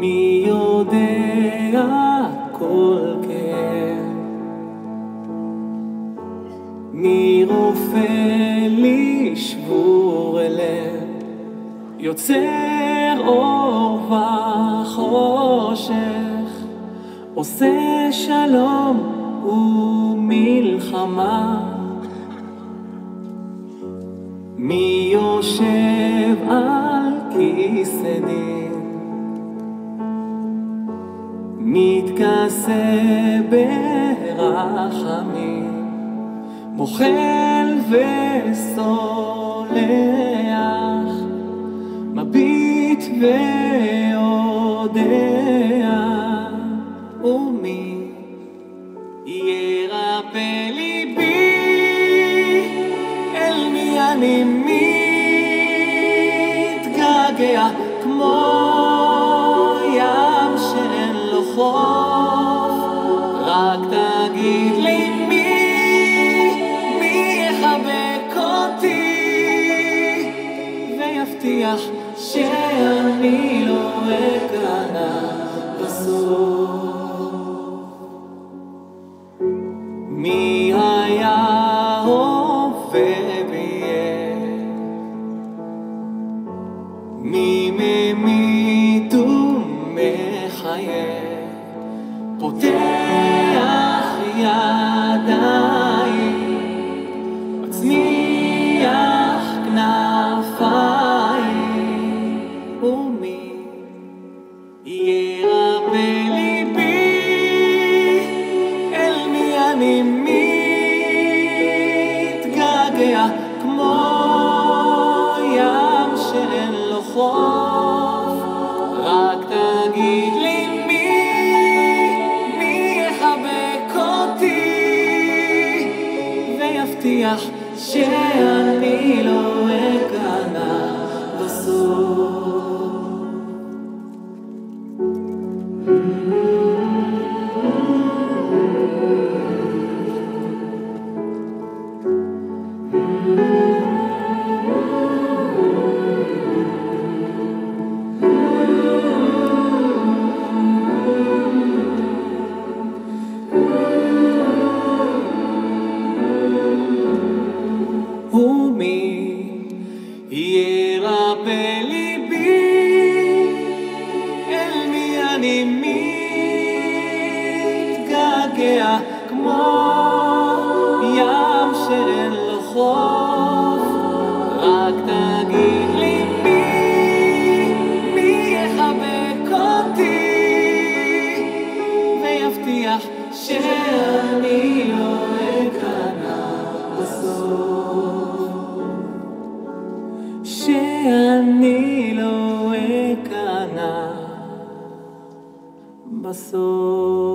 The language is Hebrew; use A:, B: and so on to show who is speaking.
A: מי יודע כל כאב, מי רופא לי שבור הלב, יוצר אור וחושך, עושה שלום ומלחמה. מי יושב על כיסא דין, מתכסה ברחמים, מוחל וסולח, מביט ויודע. ומי ירפא ליבי, אל מי אני מתגעגע, כמו ים שאין לו חוף. רק תגיד לי מי יחבק אותי ויבטיח שאני לא אכנע בסוף. מי היה רופא ביה, מי ממית ומחיה, פותח ידיים, מצמיח כנפיים. ומי ירפא ליבי, אל מי אני מתגעגע, כמו ים שאין לו חוף. רק תגיד לי מי יחבק אותי ויבטיח שאני לא אכנע בסוף. ומי ירפא ליבי, אל מי אני מתגעגע, כמו ים שאין לו חוף. רק תגיד לי מי יחבק אותי ויבטיח שאני לא אכנע בסוף, שאני לא אכנע בסוף.